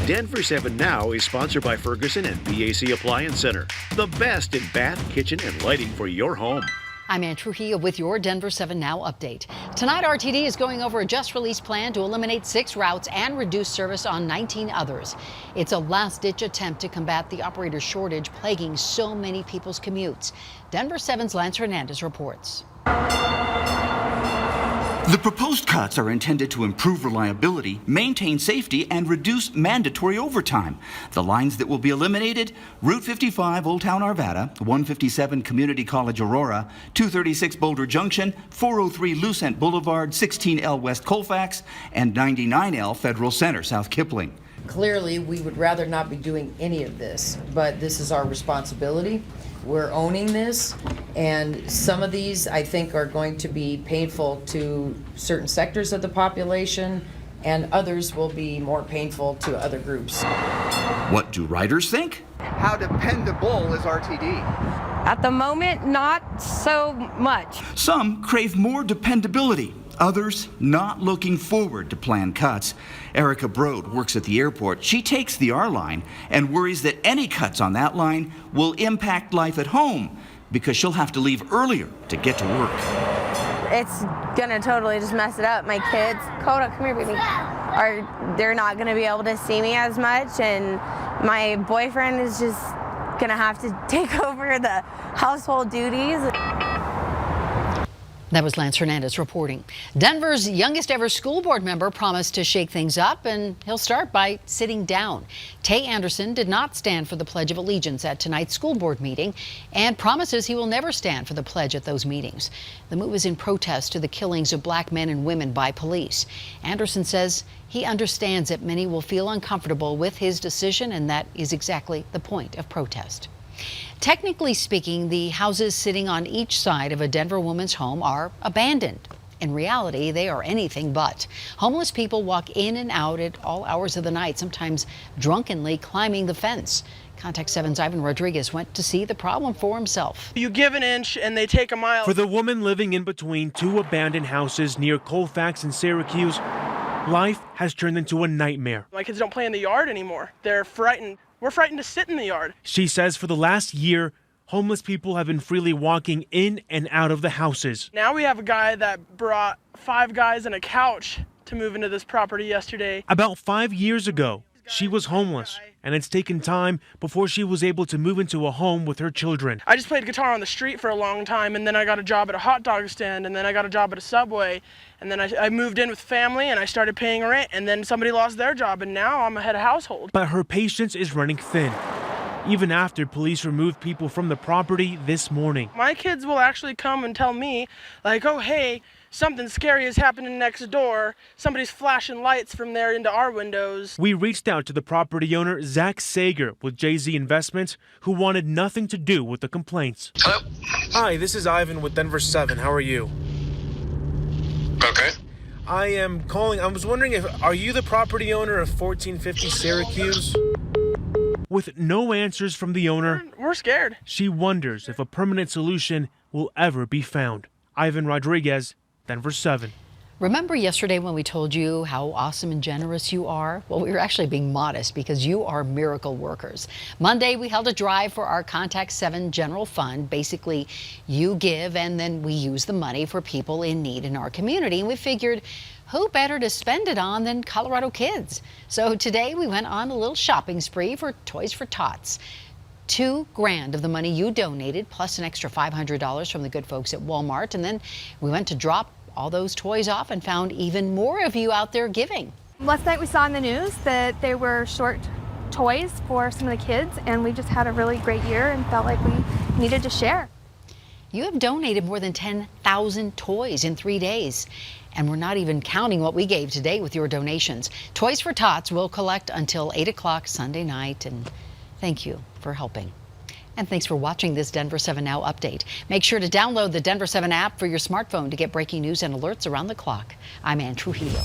Denver 7 Now is sponsored by Ferguson and BAC Appliance Center, the best in bath, kitchen, and lighting for your home. I'm Ann Trujillo with your Denver 7 Now update. Tonight, RTD is going over a just-released plan to eliminate 6 routes and reduce service on 19 others. It's a last-ditch attempt to combat the operator shortage plaguing so many people's commutes. Denver 7's Lance Hernandez reports. The proposed cuts are intended to improve reliability, maintain safety, and reduce mandatory overtime. The lines that will be eliminated: Route 55, Old Town Arvada, 157 Community College Aurora, 236 Boulder Junction, 403 Lucent Boulevard, 16L West Colfax, and 99L Federal Center, South Kipling. Clearly, we would rather not be doing any of this, but this is our responsibility. We're owning this, and some of these, I think, are going to be painful to certain sectors of the population, and others will be more painful to other groups. What do riders think? How dependable is RTD? At the moment, not so much. Some crave more dependability. Others not looking forward to planned cuts. Erica Brode works at the airport. She takes the R line and worries that any cuts on that line will impact life at home because she'll have to leave earlier to get to work. It's gonna totally just mess it up. My kids, Coda, come here, baby, they're not gonna be able to see me as much, and my boyfriend is just gonna have to take over the household duties. That was Lance Hernandez reporting. Denver's youngest ever school board member promised to shake things up, and he'll start by sitting down. Tay Anderson did not stand for the Pledge of Allegiance at tonight's school board meeting and promises he will never stand for the pledge at those meetings. The move is in protest to the killings of black men and women by police. Anderson says he understands that many will feel uncomfortable with his decision, and that is exactly the point of protest. Technically speaking, the houses sitting on each side of a Denver woman's home are abandoned. In reality, they are anything but. Homeless people walk in and out at all hours of the night, sometimes drunkenly climbing the fence. Contact 7's Ivan Rodriguez went to see the problem for himself. You give an inch and they take a mile. For the woman living in between 2 abandoned houses near Colfax and Syracuse, life has turned into a nightmare. My kids don't play in the yard anymore. They're frightened. We're frightened to sit in the yard. She says for the last year, homeless people have been freely walking in and out of the houses. Now we have a guy that brought 5 guys and a couch to move into this property yesterday. About 5 years ago, she was homeless, and it's taken time before she was able to move into a home with her children. I just played guitar on the street for a long time, and then I got a job at a hot dog stand, and then I got a job at a Subway, and then I moved in with family, and I started paying rent, and then somebody lost their job, and now I'm a head of household. But her patience is running thin, even after police removed people from the property this morning. My kids will actually come and tell me, like, oh, hey, something scary is happening next door. Somebody's flashing lights from there into our windows. We reached out to the property owner, Zach Sager, with JZ Investments, who wanted nothing to do with the complaints. Hello? Hi, this is Ivan with Denver 7. How are you? Okay. I am calling. I was wondering are you the property owner of 1450 Syracuse? With no answers from the owner, We're scared. she wonders if a permanent solution will ever be found. Ivan Rodriguez, Denver 7. Remember yesterday when we told you how awesome and generous you are? Well, we were actually being modest because you are miracle workers. Monday, we held a drive for our Contact 7 General Fund. Basically, you give and then we use the money for people in need in our community. And we figured, who better to spend it on than Colorado kids? So today we went on a little shopping spree for Toys for Tots. $2,000 of the money you donated, plus an extra $500 from the good folks at Walmart. And then we went to drop all those toys off and found even more of you out there giving. Last night we saw in the news that they were short toys for some of the kids, and we just had a really great year and felt like we needed to share. You have donated more than 10,000 toys in 3 days. And we're not even counting what we gave today with your donations. Toys for Tots will collect until 8 o'clock Sunday night. And thank you for helping. And thanks for watching this Denver 7 Now update. Make sure to download the Denver 7 app for your smartphone to get breaking news and alerts around the clock. I'm Ann Trujillo.